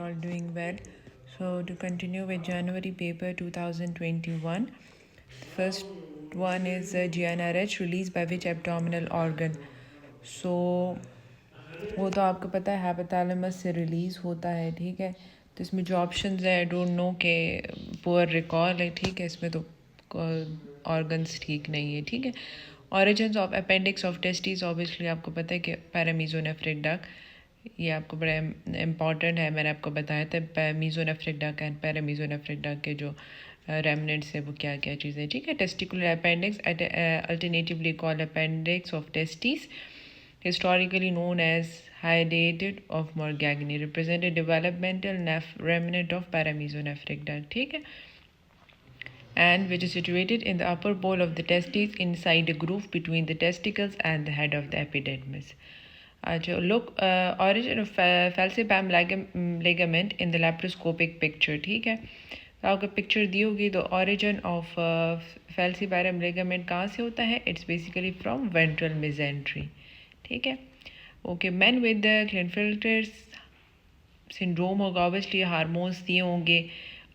all doing well. So to continue with January paper 2021, first one is GnRH released by which abdominal organ. So वो तो आपको पता है hypothalamus से release होता है, ठीक है। तो इसमें जो ऑप्शंस है आई डोंट नो के पुअर रिकॉल है, ठीक है। इसमें तो ऑर्गन्स ठीक नहीं है, ठीक है। Origins of appendix of testis, obviously आपको पता है कि पैरामीजोनेफ्रिक डक्ट, ये आपको बड़ा इम्पॉर्टेंट है, मैंने आपको बताया था मीजोनेफ्रिक डक्ट एंड पैरामीजोनेफ्रिक डक्ट के जो रेमनेंट्स है वो क्या क्या चीज़ें, ठीक है। Testicular appendix alternatively called appendix of testis, historically known as hydatid of Morgagni, represent a developmental remnant of paramesonephric duct, ठीक है, and which is situated in the upper bowl of the testes inside a groove between the testicles and the head of the epidermis. Look, origin of falciparum ligament in the laparoscopic picture, ठीक है। तो आपको picture दी होगी, तो origin of falciparum ligament कहाँ से होता है? It's basically from ventral mesentery, ठीक है। Okay, man with the Klinefelter syndrome होगा, ऑब्वियसली हार्मोन्स दिए होंगे।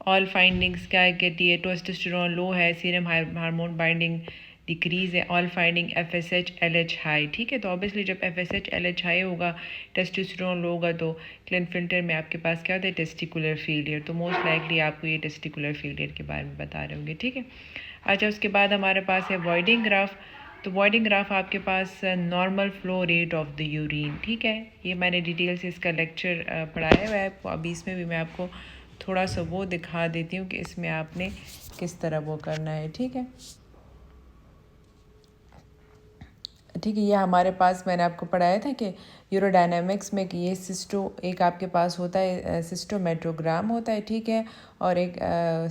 ऑल फाइंडिंग्स क्या कहती है? टेस्टोस्टेरोन लो है, सीरम हार्मोन बाइंडिंग डिक्रीज है, all finding FSH LH high, ठीक है। तो ऑब्वियसली जब FSH LH हाई होगा, टेस्टोस्टेरोन लो होगा, तो क्लिनफिल्टर में आपके पास क्या होता है? Testicular failure. तो मोस्ट लाइकली आपको ये टेस्टिकुलर फेलियर के बारे में बता रहे होंगे, ठीक है। अच्छा, उसके बाद हमारे पास है वॉइडिंग ग्राफ। तो वॉइडिंग ग्राफ आपके पास normal flow rate of the urine, ठीक है। ये मैंने डिटेल से इसका लेक्चर पढ़ाया हुआ है, अभी इसमें भी मैं आपको थोड़ा सा वो दिखा देती हूँ कि इसमें आपने किस तरह वो करना है, ठीक है। ठीक है, ये हमारे पास मैंने आपको पढ़ाया था कि यूरोडायनामिक्स में कि ये एक आपके पास होता है सिस्टोमेट्रोग्राम होता है, ठीक है, और एक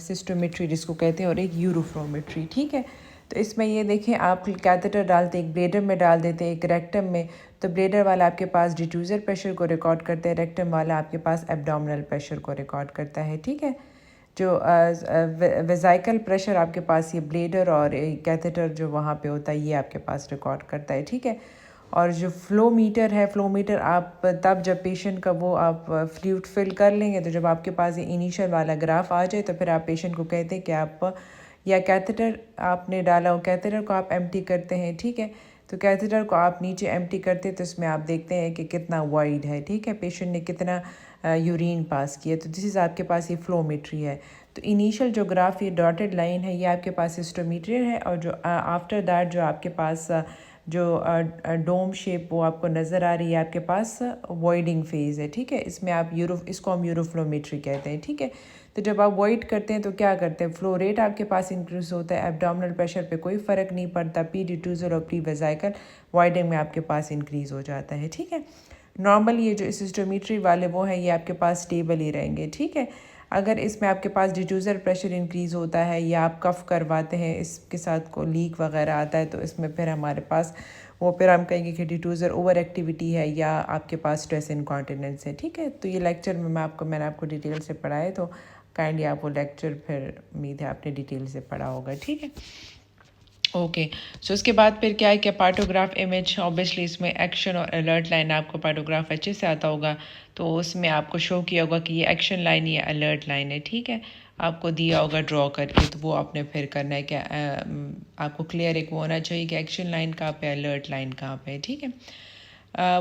सिस्टोमेट्री जिसको कहते हैं, और एक यूरोफ्लोमेट्री, ठीक है। तो इसमें ये देखें, आप कैथेटर डालते एक ब्लेडर में डाल देते हैं, एक रेक्टम में। तो ब्लेडर वाला आपके पास डिफ्यूज़र प्रेशर को रिकॉर्ड करते हैं, रेक्टम वाला आपके पास एब्डोमिनल प्रेशर को रिकॉर्ड करता है, ठीक है। जो वेजाइकल प्रेशर आपके पास ये ब्लेडर और कैथेटर जो वहाँ पे होता है ये आपके पास रिकॉर्ड करता है, ठीक है। और जो फ्लो मीटर है, फ्लो मीटर आप तब जब पेशेंट का वो आप फ्लूइड फिल कर लेंगे, तो जब आपके पास ये इनिशियल वाला ग्राफ आ जाए, तो फिर आप पेशेंट को कहते हैं कि आप या कैथेटर आपने डाला हो, कैथेटर को आप एम्प्टी करते हैं, ठीक है। तो कैथेटर को आप नीचे एम्प्टी करते हैं, तो इसमें आप देखते हैं कि कितना वाइड है, ठीक है, पेशेंट ने कितना यूरिन पास किया। तो दिस इज़ आपके पास ये फ्लोमेट्री है। तो इनिशियल जो ग्राफ ये डॉटेड लाइन है, ये आपके पास हिस्टोमीटर है, और जो आफ्टर दैट जो आपके पास जो डोम शेप वो आपको नज़र आ रही है, आपके पास वॉइडिंग फेज़ है, ठीक है। इसमें आप इसको हम यूरोफ्लोमेट्री कहते हैं, ठीक है। तो जब आप वॉइड करते हैं तो क्या करते हैं? फ्लो रेट आपके पास इंक्रीज होता है, एब्डोमिनल प्रेशर पे कोई फ़र्क नहीं पड़ता, पी डिफ्यूज़र और प्री वेजाइकल वॉइडिंग में आपके पास इंक्रीज़ हो जाता है, ठीक है। नॉर्मल ये जो सिस्टोमेट्री वाले वो हैं, ये आपके पास स्टेबल ही रहेंगे, ठीक है। अगर इसमें आपके पास डिफ्यूज़र प्रेशर इंक्रीज़ होता है या आप कफ़ करवाते हैं, इसके साथ को लीक वगैरह आता है, तो इसमें फिर हमारे पास वो फिर हम कहेंगे कि डिफ्यूज़र ओवर एक्टिविटी है या आपके पास स्ट्रेस इनकॉन्टिनेंस है, ठीक है। तो ये लेक्चर में मैंने आपको डिटेल से पढ़ाया, तो काइंडली आप वो लेक्चर फिर उम्मीद है आपने डिटेल से पढ़ा होगा, ठीक है। ओके, सो उसके बाद फिर क्या है कि पार्टोग्राफ इमेज, ऑब्वियसली इसमें एक्शन और अलर्ट लाइन, आपको पार्टोग्राफ अच्छे से आता होगा, तो उसमें आपको शो किया होगा कि ये एक्शन लाइन, ये अलर्ट लाइन है, ठीक है। आपको दिया होगा ड्रॉ करके, तो वो आपने फिर करना है क्या, आपको क्लियर एक वो होना चाहिए कि एक्शन लाइन कहाँ पे, अलर्ट लाइन कहाँ पे है, ठीक है।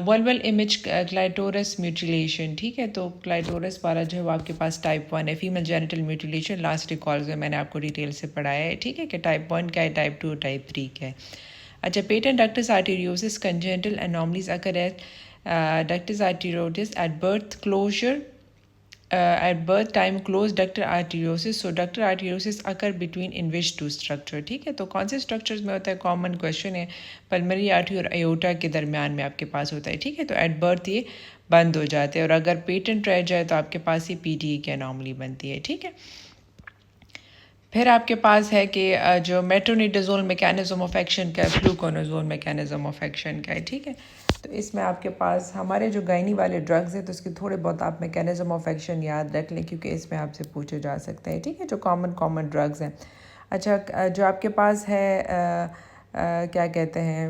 वल्वल इमेज क्लाइटोरस म्यूटिलेशन, ठीक है। तो क्लाइटोरस वाला जो है वो आपके पास टाइप 1 है, female genital mutilation. Last records में मैंने आपको डिटेल से पढ़ाया है, ठीक है, कि टाइप 1 क्या है, टाइप 2, टाइप 3 क्या है। अच्छा, patent ductus arteriosus congenital anomalies occur at ductus arteriosus at birth closure at birth time closed ductal arteriosis, so ductal arteriosis occur between in which two structure, ठीक है। तो कौन से स्ट्रक्चर्स में होता है, कॉमन क्वेश्चन है। पल्मरी आर्टरी और अयोटा के दरमियान में आपके पास होता है, ठीक है। तो एट बर्थ ये बंद हो जाते हैं, और अगर पेटेंट रह जाए तो आपके पास ये PTE की अनोमली बनती है, ठीक है। फिर आपके पास है कि जो मेट्रोनिडाजोल मैकेनिज्म ऑफ एक्शन का है, फ्लूकोनाजोल मैकेनिज्म ऑफ एक्शन का है, ठीक है। तो इसमें आपके पास हमारे जो गायनी वाले ड्रग्स हैं, तो इसके थोड़े बहुत आप मैकेनिज्म ऑफ एक्शन याद रख लें, क्योंकि इसमें आपसे पूछे जा सकते हैं, ठीक है, जो कॉमन ड्रग्स हैं। अच्छा, जो आपके पास है क्या कहते हैं,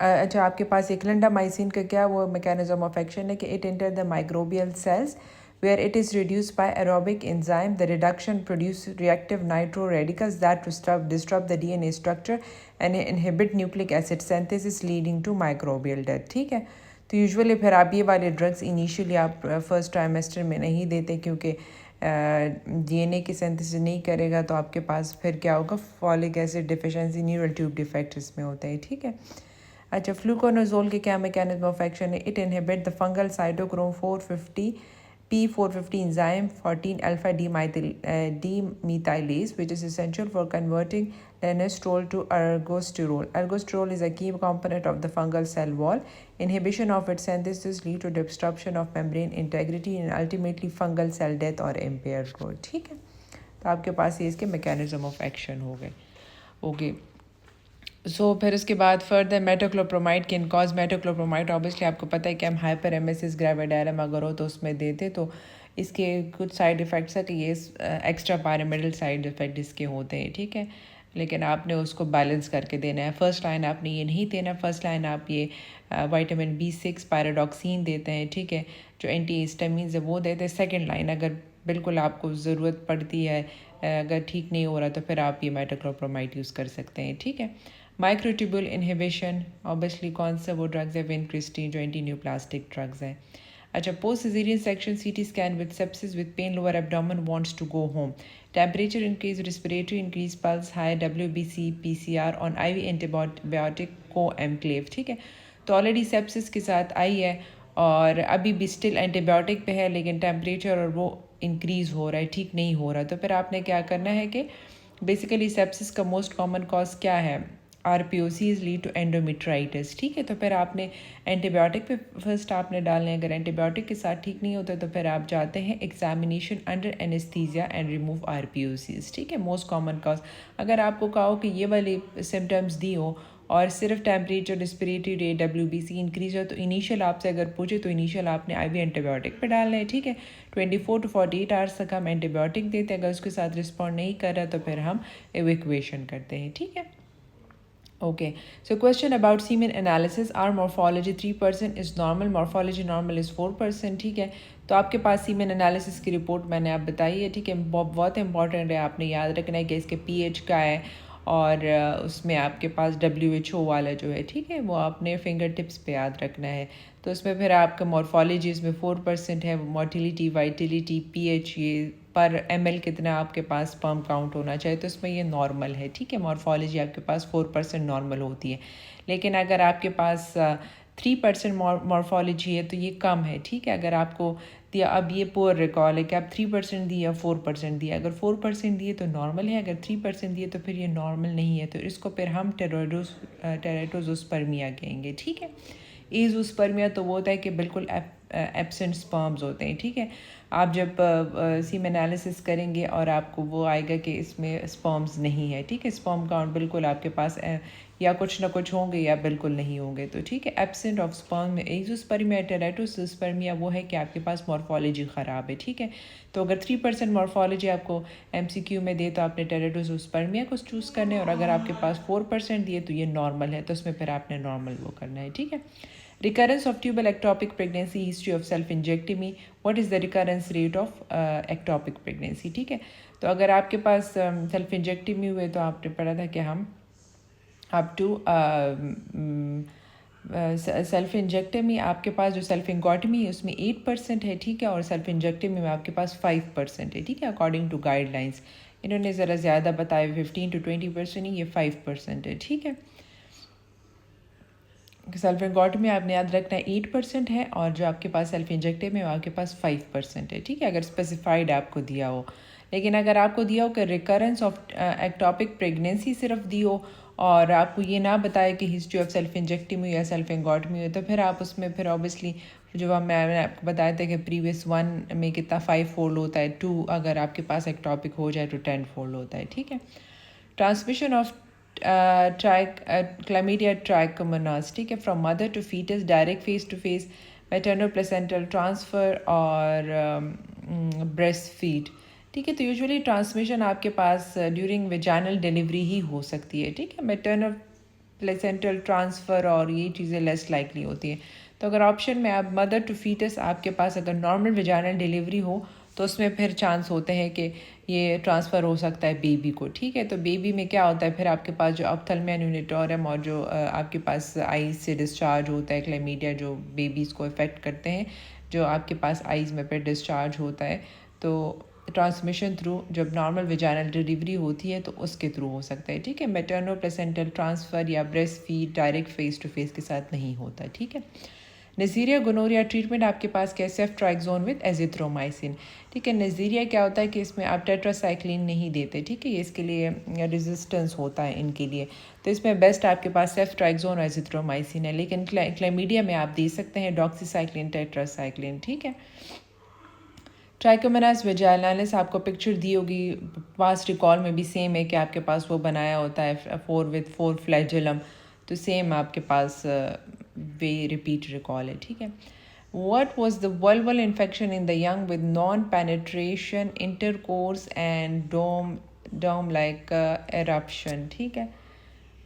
अच्छा, आपके पास एक क्लिंडामाइसिन का क्या वो मैकेनिज्म ऑफ एक्शन है कि it enter the microbial cells where it is reduced by aerobic enzyme. The reduction produce reactive nitro radicals that disrupt the DNA structure and inhibit nucleic acid synthesis leading to microbial death. ठीक है, तो usually फिर आप ये वाले drugs initially आप first trimester में नहीं देते क्योंकि डीएनए की सिंथेसिस नहीं करेगा, तो आपके पास फिर क्या होगा, folic acid deficiency, neural tube defect इसमें होता है। ठीक है, अच्छा, फ्लूकोनाजोल के क्या मैकेनिज्म ऑफ एक्शन है? It inhibit the fungal cytochrome 450 P450 enzyme 14 alpha demethylase, which is essential for converting lenosterol to ergosterol. Ergosterol is a key component of the fungal cell wall. Inhibition of its synthesis lead to disruption of membrane integrity and ultimately fungal cell death or impaired growth. ठीक है, तो आपके पास ये इसके mechanism of action हो गए। Okay, सो फिर उसके बाद further metoclopramide can cause metoclopramide, obviously आपको पता है कि हम हाइपर एमेसिस ग्रेविडायरम अगर हो तो उसमें देते, तो इसके कुछ साइड इफ़ेक्ट्स है कि ये एक्स्ट्रा पैरामिडल साइड इफ़ेक्ट इसके होते हैं। ठीक है, लेकिन आपने उसको बैलेंस करके देना है। फर्स्ट लाइन आपने ये नहीं देना, फर्स्ट लाइन आप ये विटामिन B6 पैराडॉक्सिन देते हैं। ठीक है, जो एंटी हिस्टामिन्स है वो देते हैं। सेकेंड लाइन अगर बिल्कुल आपको ज़रूरत पड़ती है, अगर ठीक नहीं हो रहा, तो फिर आप ये मेटोक्लोप्रोमाइड यूज़ कर सकते हैं। ठीक है, माइक्रोट्यूब्यूल इनहिबिशन, ऑब्वियसली कौन सा वो ड्रग्स है, विनक्रिस्टीन, जो एंटी न्यूप्लास्टिक ड्रग्स हैं। अच्छा, post caesarean section CT scan with sepsis with pain lower abdomen wants to go home, temperature increase, respiratory increase, pulse high, WBC PCR on IV antibiotic को एमक्लेव। ठीक है, तो ऑलरेडी सेप्सिस के साथ आई है और अभी भी स्टिल एंटीबायोटिक पे है, लेकिन टेम्परेचर और वो इंक्रीज़ हो रहा है, ठीक नहीं हो रहा, तो फिर आपने क्या करना है कि बेसिकली सेप्सिस का मोस्ट कॉमन कॉज क्या है, RPOCs लीड टू एंडोमेट्राइटिस। ठीक है, तो फिर आपने एंटीबायोटिक पे फर्स्ट आपने डालना है। अगर एंटीबायोटिक के साथ ठीक नहीं होता तो फिर आप जाते हैं examination under anaesthesia and remove RPOCs। ठीक है, मोस्ट कॉमन कॉज। अगर आपको कहा हो कि ये वाली सिम्टम्स दी हो और सिर्फ temperature, respiratory rate, WBC increase हो, तो इनिशियल आपसे अगर पूछे तो इनिशियल आपने IV एंटीबायोटिक पे डालना है। ठीक है, 24 to 48 आवर्स तक हम एंटीबायोटिक देते हैं। अगर उसके साथ रिस्पॉन्ड नहीं कर रहा तो फिर हम एवेक्यूएशन करते हैं। ठीक है, okay, so question about semen analysis, our morphology 3% is normal, morphology normal is 4%। ठीक है, तो आपके पास सीमेन एनालिसिस की रिपोर्ट मैंने आप बताई है। ठीक है, बहुत इंपॉर्टेंट है, आपने याद रखना है कि इसके pH का है और उसमें आपके पास WHO वाला जो है, ठीक है, वो आपने फिंगर टिप्स पे याद रखना है। तो उसमें फिर आपका मॉर्फोलॉजी इसमें 4% है, मोटिलिटी, वाइटिलिटी, pH, ये पर ml कितना आपके पास स्पर्म काउंट होना चाहिए, तो इसमें ये नॉर्मल है। ठीक है, मॉर्फोलॉजी आपके पास 4% नॉर्मल होती है, लेकिन अगर आपके पास 3% मॉर्फोलॉजी है तो ये कम है। ठीक है, अगर आपको दिया, अब ये पुअर रिकॉल है कि आप 3% दिए या 4% दिया, अगर 4% दिए तो नॉर्मल है, अगर 3% दिए तो फिर ये नॉर्मल नहीं है, तो इसको फिर हम टेरेटोजोस्पर्मिया कहेंगे। ठीक है, एजोस्पर्मिया तो वो होता है कि बिल्कुल एब्सेंट स्पर्म्स होते हैं। ठीक है, आप जब सीमेन एनालिसिस करेंगे और आपको वो आएगा कि इसमें स्पर्म्स नहीं है। ठीक है, स्पर्म काउंट बिल्कुल आपके पास या कुछ ना कुछ होंगे या बिल्कुल नहीं होंगे। तो ठीक है, एब्सेंट ऑफ स्पर्म में एजोस्पर्मिया, टेरेटोजोस्पर्मिया वो है कि आपके पास मॉर्फोलॉजी ख़राब है। ठीक है, तो अगर 3% मॉर्फोलॉजी आपको MCQ में दे तो आपने टेरेटोजोस्पर्मिया को चूज़ करना है, और अगर आपके पास 4% दिए तो ये नॉर्मल है, तो उसमें फिर आपने नॉर्मल वो करना है। ठीक है, recurrence of tubal ectopic pregnancy, history of self injectomy, what is the recurrence rate of ectopic pregnancy। ठीक है, तो अगर आपके पास सेल्फ इंजेक्टिमी हुए तो आपने पढ़ा था कि हम अप टू सेल्फ इंजेक्टमी, आपके पास जो सेल्फ इंगॉटमी है उसमें 8% है। ठीक है, और सेल्फ इंजेक्टमी में आपके पास 5% है। ठीक है, अकॉर्डिंग टू गाइडलाइंस, इन्होंने ज़रा ज़्यादा बताया, 15 to 20% ही, ये 5% है। ठीक है, सेल्फ इंगॉटमी आपने याद रखना है 8% है, और जो आपके पास सेल्फ इंजेक्टिव में आपके पास 5% है। ठीक है, अगर स्पेसिफाइड आपको दिया हो, लेकिन अगर आपको दिया हो कि रिकरेंस ऑफ एक्टोपिक प्रेगनेंसी सिर्फ दी हो और आपको ये ना बताया कि हिस्ट्री ऑफ सेल्फ इंजेक्टिव या सेल्फ इंगॉटमी हो, तो फिर आप उसमें फिर ऑब्वियसली जो मैंने आपको बताया था कि प्रीवियस 1 में कितना 5 फोल्ड होता है, 2 अगर आपके पास एक्टोपिक हो जाए तो 10 फोल्ड होता है। ठीक है, ट्रांसमिशन ऑफ chlamydia trichomonas, ठीक है, from mother to fetus, direct face to face, maternal placental transfer और ब्रेस्ट फीड। ठीक है, तो यूजुअली ट्रांसमिशन आपके पास ड्यूरिंग वेजाइनल डिलीवरी ही हो सकती है। ठीक है, मैटरनल प्लेसेंटल ट्रांसफ़र और ये चीज़ें लेस लाइकली होती हैं। तो अगर ऑप्शन में आप मदर टू फीटस आपके पास अगर नॉर्मल वेजाइनल डिलीवरी हो तो उसमें फिर चांस होते हैं कि ये ट्रांसफ़र हो सकता है बेबी को, ठीक है। तो बेबी में क्या होता है, फिर आपके पास जो ऑप्थेल्मियन यूनिटोरियम और जो आपके पास आईज से डिस्चार्ज होता है क्लेमीडिया, जो बेबीज़ को इफ़ेक्ट करते हैं, जो आपके पास आईज़ में फिर डिस्चार्ज होता है, तो ट्रांसमिशन थ्रू जब नॉर्मल वेजाइनल डिलीवरी होती है तो उसके थ्रू हो सकता है, ठीक है। मैटरनो प्लेसेंटल ट्रांसफ़र या breast feed direct face to face के साथ नहीं होता, ठीक है। नज़ीरिया गोनोरिया ट्रीटमेंट आपके पास क्या है, सेफ्ट्राइक्सोन विद एजिथ्रोमाइसिन, ठीक है। नज़ीरिया क्या होता है कि इसमें आप टेट्रासाइक्लिन नहीं देते, ठीक है, ये इसके लिए रेजिस्टेंस होता है इनके लिए, तो इसमें बेस्ट आपके पास सेफ्ट्राइक्सोन और एजिथ्रोमाइसिन है। लेकिन क्लैमीडिया में आप दे सकते हैं डॉक्सीसाइक्लिन, टेट्रासाइक्लिन, ठीक है। ट्राइकोमोनास वेजाइनालिस आपको पिक्चर दी होगी, पास रिकॉल में भी सेम है कि आपके पास वो बनाया होता है 4 फ्लैजेलम, तो सेम आपके पास वे रिपीट रिकॉल है, ठीक है। What was the vulval infection in the young with non-penetration, intercourse and dome-like eruption, ठीक है।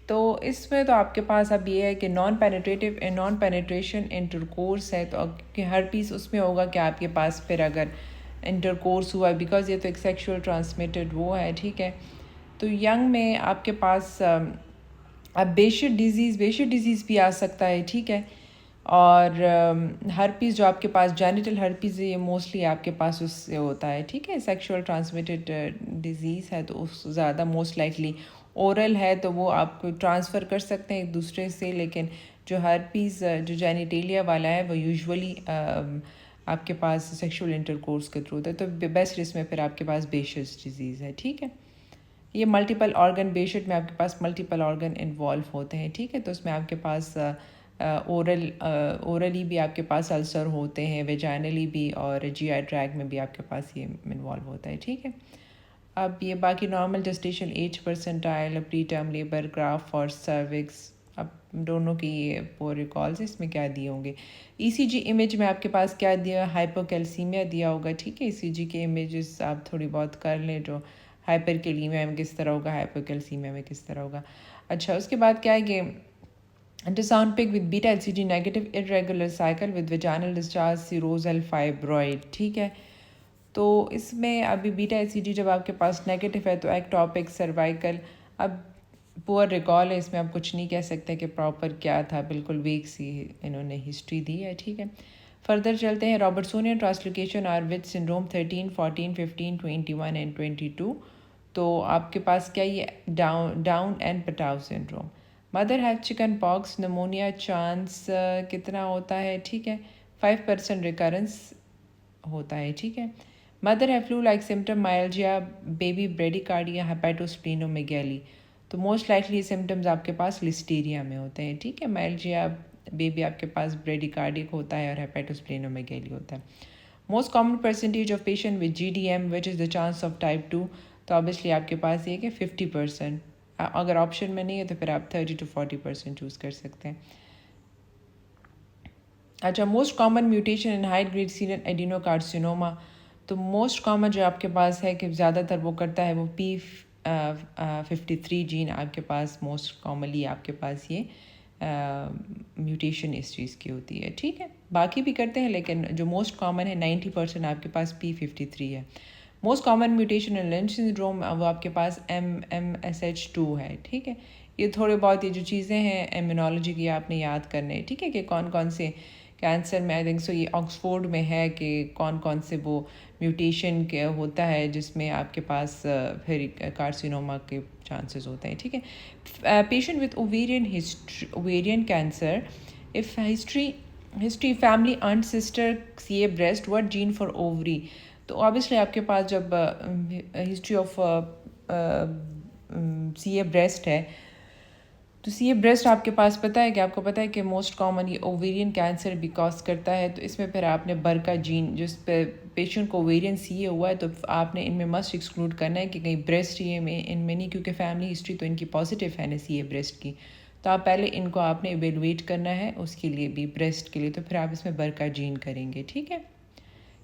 तो इसमें तो आपके पास अब ये है कि नॉन पेनेट्रेशन इंटरकोर्स है, तो हर्पीस उसमें होगा कि आपके पास फिर अगर इंटरकोर्स हुआ, बिकॉज ये तो एक सेक्सुअल ट्रांसमिटेड वो है, ठीक है। तो यंग में आपके पास अब बेशर डिजीज़ भी आ सकता है, ठीक है। और हर्पीस जो आपके पास जेनिटल हर्पीस है, ये मोस्टली आपके पास उससे होता है, ठीक है। सेक्सुअल ट्रांसमिटेड डिजीज़ है तो उस ज़्यादा मोस्ट लाइकली ओरल है, तो वो आप ट्रांसफ़र कर सकते हैं एक दूसरे से, लेकिन जो हर्पीस जो जेनिटेलिया वाला है वो यूजुअली आपके पास सेक्सुअल इंटरकोर्स के थ्रू होता है, तो बेस्ट इसमें फिर आपके पास बेशर्स डिजीज़ है, ठीक है। ये मल्टीपल ऑर्गन बेशर्ट में आपके पास मल्टीपल ऑर्गन इन्वॉल्व होते हैं, ठीक है। तो उसमें आपके पास ओरली भी आपके पास अल्सर होते हैं, वेजाइनली भी, और जीआई ट्रैक में भी आपके पास ये इन्वॉल्व होता है, ठीक है। अब ये बाकी normal gestation age percentile, pre term labour, graph और सर्विक्स, अब दोनों की ये पूरे कॉल्स इसमें क्या दिए होंगे। ईसीजी इमेज में आपके पास क्या दिया, हाइपोकैल्सीमिया दिया होगा, ठीक है। ईसीजी के इमेजेस आप थोड़ी बहुत कर लें, जो हाइपरकैलीमिया में किस तरह होगा, हाइपोकैल्सीमिया में किस तरह होगा। अच्छा, उसके बाद क्या है कि ultrasound pick with beta HCG negative irregular cycle with vaginal discharge serosal fibroid, ठीक है। तो इसमें अभी बीटा एलसीजी जब आपके पास नेगेटिव है तो एक्टॉपिक सर्वाइकल, अब पुअर रिकॉल है, इसमें आप कुछ नहीं कह सकते कि प्रॉपर क्या था, बिल्कुल वीक सी इन्होंने हिस्ट्री दी है, ठीक है। फर्दर चलते हैं। Robertsonian translocation are with syndrome 13, 14, 15, 21 and 22, तो आपके पास क्या ये Down and Patau syndrome. Mother have chicken pox, pneumonia chance कितना होता है, ठीक है, 5% रिकरेंस होता है, ठीक है। मदर है flu like symptom, myalgia, baby bradycardia, hepatosplenomegaly, तो मोस्ट लाइकली सिम्टम्स आपके पास लिस्टीरिया में होते हैं, ठीक है। माइल्जिया बेबी आपके पास ब्रेडिकार्डिक होता है और हेपेटोस्प्लीनोमेगैली होता है। Most common percentage of patient with GDM which is the chance of type 2, तो ऑब्वियसली आपके पास ये कि 50%, अगर ऑप्शन में नहीं है तो फिर आप 30 to 40% चूज़ कर सकते हैं। अच्छा, most common mutation in high grade sural adenocarcinoma, तो मोस्ट कॉमन जो आपके पास है कि ज़्यादातर वो करता है वो P53 जीन आपके पास मोस्ट कॉमनली आपके पास ये म्यूटेशन इस चीज़ की होती है, ठीक है। बाकी भी करते हैं लेकिन जो मोस्ट कॉमन है 90% आपके पास P53 है। Most common mutation in lynch syndrome वो आपके पास MSH2 है, ठीक है। ये थोड़े बहुत ये जो चीज़ें हैं इम्यूनोलॉजी की आपने याद करने हैं, ठीक है, कि कौन कौन से कैंसर में, आई थिंक सो ये ऑक्सफोर्ड में है कि कौन कौन से वो म्यूटेशन के होता है जिसमें आपके पास फिर कार्सिनोमा के चांसेस होते हैं, ठीक है। Patient with ovarian cancer, if history family aunt sister CA breast, what gene for ovary, तो ऑब्वियसली आपके पास जब हिस्ट्री ऑफ सीए ब्रेस्ट है तो सीए ब्रेस्ट आपके पास पता है कि आपको पता है कि मोस्ट कॉमन ये ओवेरियन कैंसर भी कॉज करता है, तो इसमें फिर आपने बरका जीन जिस पे पेशेंट को ओवेरियन सीए हुआ है तो आपने इनमें मस्ट एक्सक्लूड करना है कि कहीं ब्रेस्ट ये में इनमें नहीं, क्योंकि फैमिली हिस्ट्री तो इनकी पॉजिटिव है ना सीए ब्रेस्ट की, तो आप पहले इनको आपने एवेलुएट करना है उसके लिए भी, ब्रेस्ट के लिए, तो फिर आप इसमें बरका जीन करेंगे, ठीक है,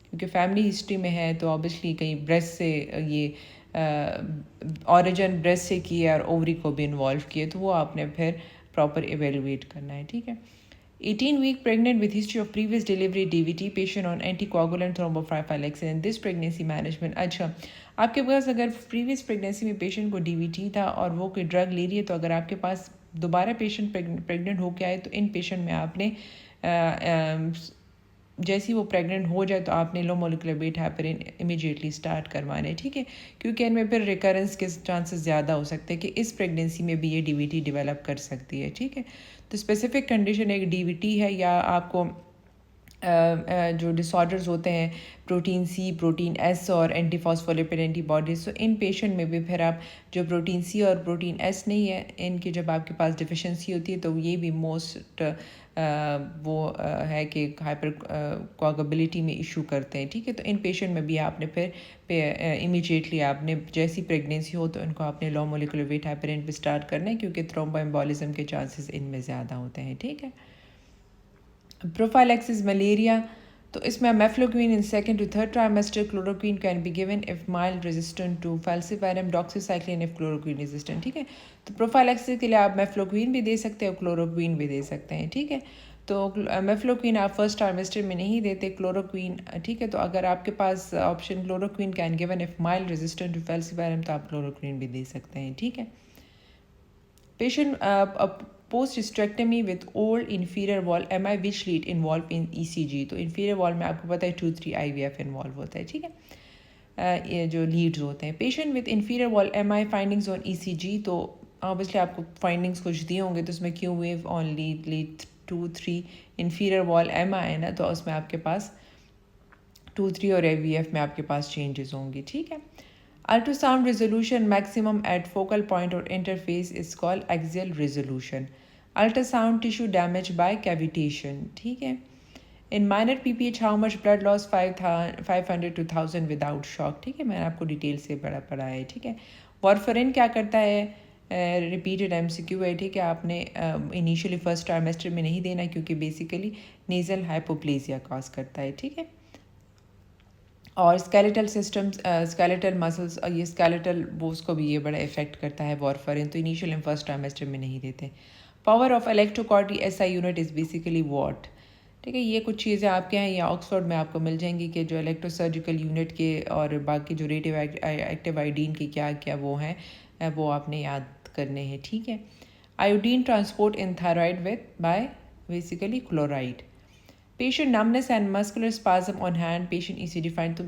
क्योंकि फैमिली हिस्ट्री में है तो ऑब्वियसली कहीं ब्रेस्ट से ये ऑरिजिन ब्रेस्ट से किया और ओवरी को भी इन्वॉल्व किए, तो वो आपने फिर प्रॉपर एवेलुएट करना है, ठीक है। 18 week pregnant with history of previous delivery DVT patient on anticoagulant thrombophylexin in this pregnancy management। अच्छा, आपके पास अगर प्रीवियस प्रेगनेंसी में पेशेंट को DVT था और वो कोई ड्रग ले रही है, तो अगर आपके पास दोबारा पेशेंट प्रेग्नेंट होकर आए तो इन पेशेंट में आपने जैसी वो प्रेग्नेंट हो जाए तो आपने low molecular weight heparin immediately start करवाने, ठीक है, क्योंकि इनमें फिर रिकरेंस के चांसेस ज़्यादा हो सकते हैं कि इस प्रेगनेंसी में भी ये DVT डेवलप कर सकती है, ठीक है। तो स्पेसिफिक कंडीशन एक DVT है या आपको जो डिसऑर्डर्स होते हैं प्रोटीन सी, प्रोटीन एस और एंटीफॉस्फोलिपिड एंटीबॉडीज, तो इन पेशेंट में भी फिर आप जो प्रोटीन सी और प्रोटीन एस नहीं है इनकी जब आपके पास डिफिशेंसी होती है तो ये भी मोस्ट है कि हाइपर कोएगुलेबिलिटी में इशू करते हैं, ठीक है। तो इन पेशेंट में भी आपने फिर इमीडिएटली आपने जैसी प्रेगनेंसी हो तो इनको आपने लो मोलिकुलर वेट हेपरिन पे स्टार्ट करना है, क्योंकि थ्रोम्बोएम्बोलिज्म के चांसेस इनमें ज़्यादा होते हैं, ठीक है। प्रोफाइलैक्सिस मलेरिया, तो इसमें mefloquine in second to third trimester, chloroquine can be given if mild resistant to falciparum, doxycycline if chloroquine resistant, ठीक है। तो प्रोफाइलैक्सिस के लिए आप मेफ्लोक्विन भी दे सकते हो, क्लोरोक्विन भी दे सकते हैं, ठीक है। तो मेफ्लोक्विन आप फर्स्ट ट्राइमेस्टर में नहीं देते, क्लोरोक्विन, ठीक है। तो अगर आपके पास option chloroquine can given if mild resistant to falciparum तो आप क्लोरोक्विन भी दे सकते हैं, ठीक है। Patient post hysterectomy with old inferior wall MI which lead involve in ECG, तो इन्फीरियर वॉल में आपको पता है 2-3 IVF इन्वॉल्व होता है, ठीक है। ये जो लीड्स होते हैं patient with inferior wall MI findings on ECG, तो ऑब्वियसली आपको फाइंडिंग्स कुछ दिए होंगे, तो उसमें Q wave on lead 2-3 inferior wall MI है ना, तो उसमें आपके पास 2-3 और IVF में आपके पास चेंजेस होंगी, ठीक है। Ultrasound resolution maximum at focal point or interface is called axial resolution. Ultrasound tissue damage by cavitation, ठीक है। In minor PPH how much blood loss 500 to 1000 without shock, ठीक है, मैंने आपको डिटेल से पढ़ा है, ठीक है। वारफरिन क्या करता है, रिपीटेड MCQ है, ठीक है। आपने इनिशियली फर्स्ट ट्राइमेस्टर में नहीं देना क्योंकि बेसिकली नेजल हाइपोप्लेजिया कॉज करता है, ठीक है। और स्केलेटल सिस्टम्स, स्केलेटल मसल्स और ये स्केलेटल बोन्स को भी ये बड़ा इफेक्ट करता है वारफरिन, तो इनिशियल एंड फर्स्ट ट्राइमेस्टर में नहीं देते। Power of electricity SI unit is basically watt, ठीक है। ये कुछ चीज़ें आपके यहाँ या ऑक्सफोर्ड में आपको मिल जाएंगी कि जो इलेक्ट्रोसर्जिकल यूनिट के और बाकी जो रेडियो एक्टिव आयोडीन के क्या क्या वो हैं वो आपने याद करने हैं, ठीक है। Iodine transport in thyroid with bye basically chloride. Patient numbness and muscular spasm on hand, patient ECG find, तो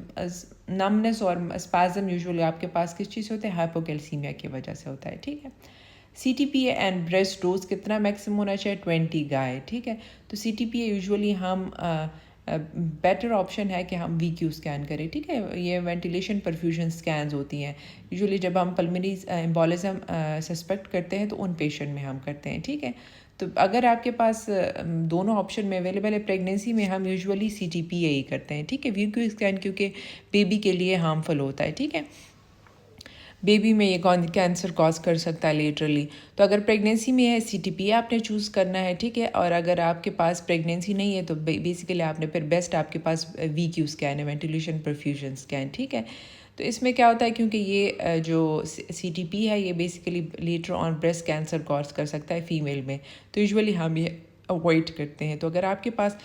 नमनेस और स्पाज्म यूजुअली आपके पास किस चीज़ होते हैं, हाइपोकैल्सीमिया की वजह से होता है, ठीक है। CTPA एंड ब्रेस्ट डोज कितना मैक्सिमम होना चाहिए, 20 गाय, ठीक है। तो CTPA यूजुअली हम बेटर ऑप्शन है कि हम VQ स्कैन करें, ठीक है। ये वेंटिलेशन परफ्यूजन स्कैन्स होती हैं यूजुअली जब हम पल्मोनरी एम्बोलिज्म सस्पेक्ट करते हैं तो उन पेशेंट में हम करते हैं, ठीक है। तो अगर आपके पास दोनों ऑप्शन में अवेलेबल है प्रेगनेंसी में हम यूजुअली CTPA ही करते हैं, ठीक है। VQ स्कैन क्योंकि बेबी के लिए हार्मफुल होता है, ठीक है, बेबी में ये कैंसर कॉज कर सकता है लेटरली। तो अगर प्रेगनेंसी में है CTPA आपने चूज़ करना है, ठीक है। और अगर आपके पास प्रेगनेंसी नहीं है तो बेसिकली आपने फिर बेस्ट आपके पास VQ स्कैन है, वेंटिलेशन परफ्यूजन स्कैन, ठीक है। तो इसमें क्या होता है क्योंकि ये जो CTP है ये basically later on breast cancer cause कर सकता है फीमेल में, तो यूजुअली हम ये अवॉइड करते हैं। तो अगर आपके पास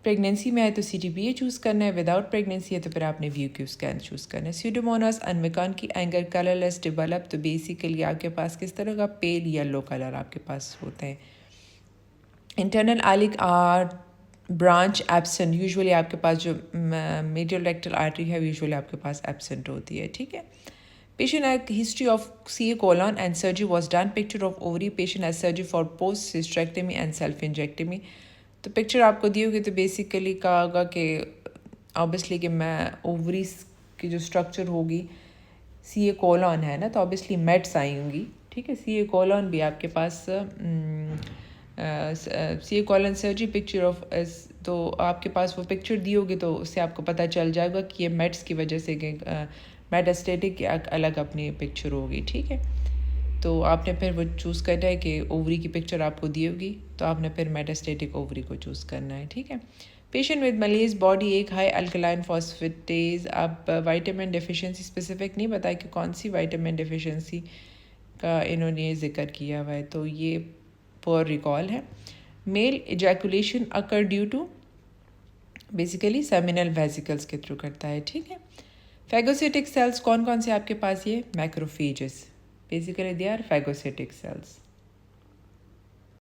प्रेगनेंसी में है तो CTPA चूज़ करना है, विदाउट प्रेगनेंसी है तो फिर आपने VQ स्कैन चूज़ करना है। स्यूडोमोनास अनमिकान की एंगर कलरलेस डेवलप, तो बेसिकली आपके पास किस तरह का पेल येलो कलर आपके पास होते हैं। इंटरनल आलिक ब्रांच एब्सेंट, यूजुअली आपके पास जो मीडियल रेक्टल आर्टरी है यूजुअली आपके पास एब्सेंट होती है, ठीक है। Patient history of CA colon and surgery was done. Picture of ovary, patient has surgery for post hysterectomy and self injectomy. तो पिक्चर आपको दी होगी तो बेसिकली कहा होगा कि ऑब्वियसली कि मैं ओवरीज की जो स्ट्रक्चर होगी CA colon है ना, तो ऑब्वियसली मेट्स आई होंगी, ठीक है। CA colon भी आपके पास CA colon surgery picture of, तो आपके पास वो पिक्चर दी होगी तो उससे आपको पता चल जाएगा कि ये मेट्स की वजह से मेटास्टेटिक अलग अपनी पिक्चर होगी, ठीक है। तो आपने फिर वो चूज़ करना है कि ओवरी की पिक्चर आपको दी होगी तो आपने फिर मेटास्टेटिक ओवरी को चूज़ करना है, ठीक है। पेशेंट विद मलेज बॉडी एक हाई अल्कलाइन फॉस्फेटेज, अब विटामिन डेफिशिएंसी स्पेसिफिक नहीं बताया कि कौन सी विटामिन डेफिशिएंसी का इन्होंने जिक्र किया हुआ है, तो ये पुअर रिकॉल है। Male ejaculation occur due to basically seminal vesicles के थ्रू करता है, ठीक है। फैगोसिटिक सेल्स कौन कौन से आपके पास, ये macrophages, basically they are phagocytic sales.